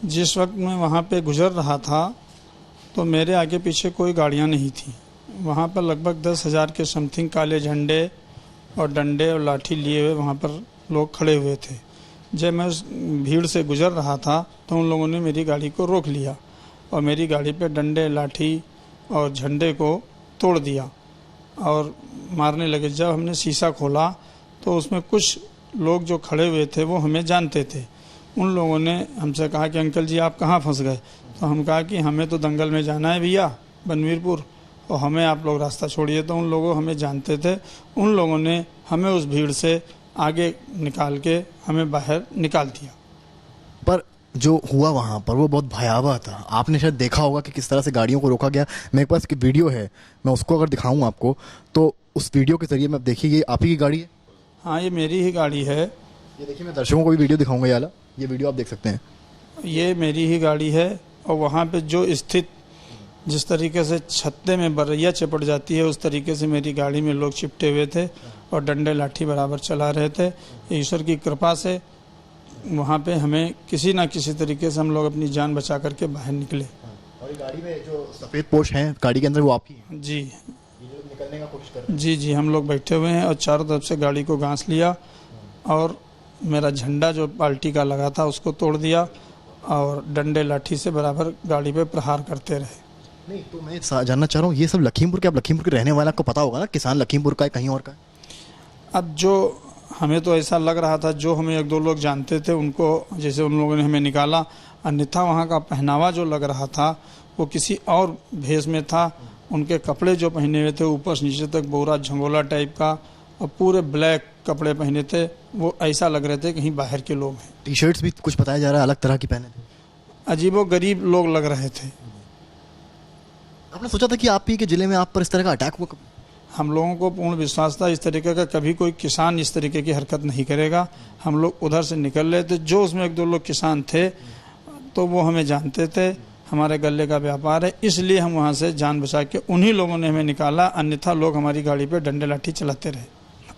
जिस वक्त मैं वहाँ पे गुजर रहा था तो मेरे आगे पीछे कोई गाड़ियाँ नहीं थी। वहाँ पर लगभग 10,000 के समथिंग काले झंडे और डंडे और लाठी लिए हुए वहाँ पर लोग खड़े हुए थे। जब मैं उस भीड़ से गुजर रहा था तो उन लोगों ने मेरी गाड़ी को रोक लिया और मेरी गाड़ी पे डंडे, लाठी और झंडे को तोड़ दिया और मारने लगे। जब हमने शीशा खोला तो उसमें कुछ लोग जो खड़े हुए थे वो हमें जानते थे। उन लोगों ने हमसे कहा कि अंकल जी आप कहाँ फंस गए। तो हम कहा कि हमें तो दंगल में जाना है भैया, बनवीरपुर, और हमें आप लोग रास्ता छोड़िए। तो उन लोगों हमें जानते थे। उन लोगों ने हमें उस भीड़ से आगे निकाल के हमें बाहर निकाल दिया। पर जो हुआ वहाँ पर वो बहुत भयावह था। आपने शायद देखा होगा कि किस तरह से गाड़ियों को रोका गया। मेरे पास एक वीडियो है, मैं उसको अगर दिखाऊं आपको तो उस वीडियो के जरिए मैं देखिए, ये आप ही की गाड़ी है। हाँ, ये मेरी ही गाड़ी है। ये देखिए, मैं दर्शकों को भी वीडियो दिखाऊंगा, ये वाला, ये वीडियो आप देख सकते हैं। ये मेरी ही गाड़ी है और वहाँ पे जो स्थित जिस तरीके से छत्ते में बरैया चिपट जाती है उस तरीके से मेरी गाड़ी में लोग चिपटे हुए थे और डंडे लाठी बराबर चला रहे थे। ईश्वर की कृपा से वहाँ पे हमें किसी ना किसी तरीके से हम लोग अपनी जान बचा करके बाहर निकले। और ये गाड़ी में जो सफ़ेद पोश है गाड़ी के अंदर वो आपकी है? जी, निकलने का कोशिश कर रहे हैं। जी, हम लोग बैठे हुए हैं और चारों तरफ से गाड़ी को गांस लिया और मेरा झंडा जो पार्टी का लगा था उसको तोड़ दिया और डंडे लाठी से बराबर गाड़ी पे प्रहार करते रहे। नहीं, तो मैं जानना चाह रहा हूँ, ये सब लखीमपुर के, आप लखीमपुर के रहने वाला, आपको पता होगा ना, किसान लखीमपुर का है कहीं और का है? अब जो हमें तो ऐसा लग रहा था, जो हमें एक दो लोग जानते थे उनको, जैसे उन लोगों ने हमें निकाला, अन्यथा वहाँ का पहनावा जो लग रहा था वो किसी और भेष में था। उनके कपड़े जो पहने हुए थे ऊपर से नीचे तक बोरा झंगोला टाइप का और पूरे ब्लैक कपड़े पहने थे, वो ऐसा लग रहे थे कहीं बाहर के लोग हैं। टी शर्ट्स भी कुछ बताया जा रहा है अलग तरह की पहने थे। अजीबो गरीब लोग लग रहे थे। आपने सोचा था कि आप ही के जिले में आप पर इस तरह का अटैक हुआ? हम लोगों को पूर्ण विश्वास था इस तरीके का कभी कोई किसान इस तरीके की हरकत नहीं करेगा। हम लोग उधर से निकल रहे थे, जो उसमें एक दो लोग किसान थे तो वो हमें जानते थे, हमारे गले का व्यापार है, इसलिए हम वहाँ से जान बचा के उन्हीं लोगों ने हमें निकाला, अन्यथा लोग हमारी गाड़ी पे डंडे लाठी चलाते रहे।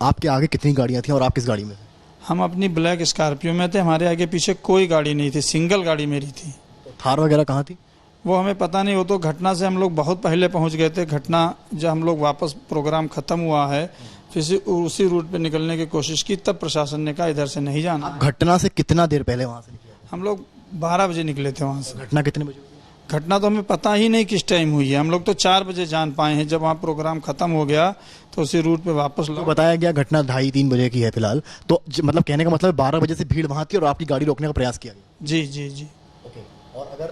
आपके आगे कितनी गाड़ियाँ थी और आप किस गाड़ी में थे? हम अपनी ब्लैक स्कॉर्पियो में थे, हमारे आगे पीछे कोई गाड़ी नहीं थी, सिंगल गाड़ी मेरी थी। थार वगैरह कहाँ थी? वो हमें पता नहीं, वो तो घटना से हम लोग बहुत पहले पहुंच गए थे। घटना जब हम लोग वापस प्रोग्राम खत्म हुआ है फिर उसी रूट पे निकलने की कोशिश की, तब प्रशासन ने कहा इधर से नहीं जाना। घटना से कितना देर पहले वहाँ से निकले? हम लोग 12 बजे निकले थे वहाँ से। घटना कितने बजे हुई? घटना तो हमें पता ही नहीं किस टाइम हुई है, हम लोग तो 4 बजे जान पाए हैं। जब वहाँ प्रोग्राम खत्म हो गया तो उसी रूट पे वापस तो बताया गया घटना 2:30-3 बजे की है फिलहाल। तो मतलब कहने का मतलब 12 बजे से भीड़ वहाँ थी और आपकी गाड़ी रोकने का प्रयास किया गया? जी जी जी।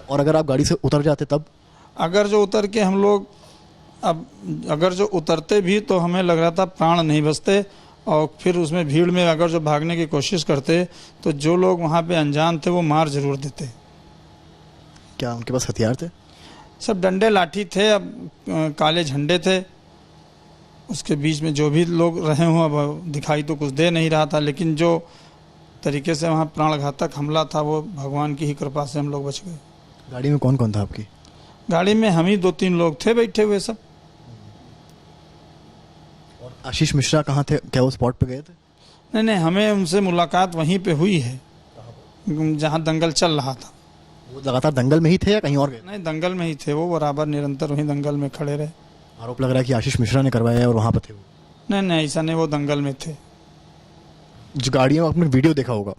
और अगर आप गाड़ी से उतर जाते तब? अगर जो उतर के हम लोग अगर जो उतरते भी तो हमें लग रहा था प्राण नहीं बचते, और फिर उसमें भीड़ में अगर जो भागने की कोशिश करते तो जो लोग वहाँ पे अनजान थे वो मार जरूर देते। क्या उनके पास हथियार थे? सब डंडे लाठी थे, अब काले झंडे थे, उसके बीच में जो भी लोग रहे हों अब दिखाई तो कुछ दे नहीं रहा था, लेकिन जो तरीके से वहाँ प्राणघातक हमला था वो भगवान की ही कृपा से हम लोग बच गए। गाड़ी में कौन कौन था आपकी? गाड़ी में हम ही 2-3 लोग थे बैठे हुए सब। और आशीष मिश्रा कहाँ थे? क्या वो स्पॉट पे गए थे? नहीं नहीं, हमें उनसे मुलाकात वहीं पे हुई है जहाँ दंगल चल रहा था। वो लगातार दंगल में ही थे या कहीं और गए? नहीं, दंगल में ही थे, वो बराबर निरंतर वहीं दंगल में खड़े रहे। आरोप लग रहा है कि आशीष मिश्रा ने करवाया है और वहाँ पर थे वो। नहीं नहीं, ऐसा नहीं, वो दंगल में थे। जो गाड़ियों में आपने वीडियो देखा होगा,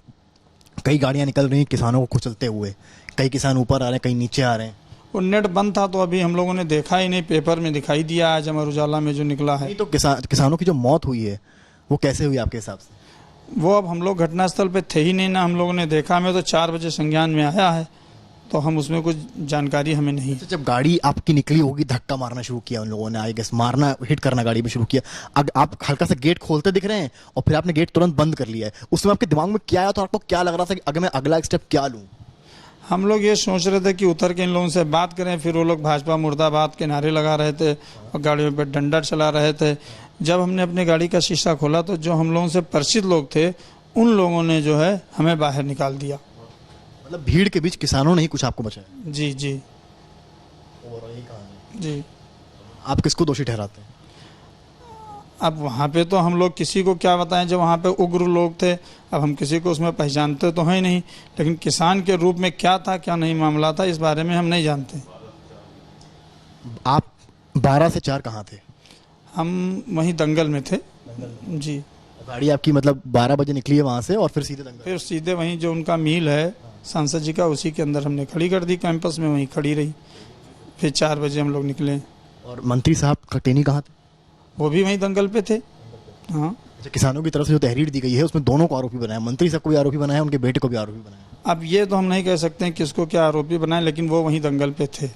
कई गाड़ियाँ निकल रही हैं किसानों को कुचलते हुए, कई किसान ऊपर आ रहे हैं, कई नीचे आ रहे हैं। वो नेट बंद था तो अभी हम लोगों ने देखा ही नहीं, पेपर में दिखाई दिया आज अमर उजाला में जो निकला है। तो किसानों की जो मौत हुई है वो कैसे हुई आपके हिसाब से? वो अब हम लोग घटनास्थल पे थे ही नहीं ना, हम लोगों ने देखा, हमें तो 4 बजे संज्ञान में आया है तो हम उसमें कुछ जानकारी हमें नहीं। तो जब गाड़ी आपकी निकली होगी, धक्का मारना शुरू किया उन लोगों ने, आई गेस मारना, हिट करना गाड़ी में शुरू किया, आप हल्का सा गेट खोलते दिख रहे हैं और फिर आपने गेट तुरंत बंद कर लिया है, उसमें आपके दिमाग में क्या आया? तो आपको क्या लग रहा था कि अगर मैं अगला स्टेप क्या लूँ? हम लोग ये सोच रहे थे कि उतर के इन लोगों से बात करें, फिर वो लोग भाजपा मुर्दाबाद के नारे लगा रहे थे और गाड़ियों पे डंडा चला रहे थे। जब हमने अपनी गाड़ी का शीशा खोला तो जो हम लोगों से परिचित लोग थे उन लोगों ने जो है हमें बाहर निकाल दिया। मतलब भीड़ के बीच किसानों ने ही कुछ आपको बचाया? जी जी और यही कहानी जी। आप किसको दोषी ठहराते हैं? अब वहाँ पे तो हम लोग किसी को क्या बताएं, जब वहाँ पे उग्र लोग थे, अब हम किसी को उसमें पहचानते तो हैं ही नहीं, लेकिन किसान के रूप में क्या था क्या नहीं मामला था इस बारे में हम नहीं जानते। आप 12 से 4 कहाँ थे? हम वहीं दंगल में थे जी। गाड़ी आपकी मतलब 12 बजे निकली है वहाँ से और फिर सीधे दंगल? फिर सीधे वहीं जो उनका मील है सांसद जी का, उसी के अंदर हमने खड़ी कर दी, कैंपस में वहीं खड़ी रही। फिर 4 बजे हम लोग निकले। और मंत्री साहब कटेनी कहाँ थे? वो भी वहीं दंगल पे थे। हाँ। अच्छा, किसानों की तरफ से जो तहरीर दी गई है उसमें दोनों को आरोपी बनाया, मंत्री साहब को भी आरोपी बनाया, उनके बेटे को भी आरोपी बनाया। अब ये तो हम नहीं कह सकते हैं किसको क्या आरोपी बनाए, लेकिन वो वहीं दंगल पे थे।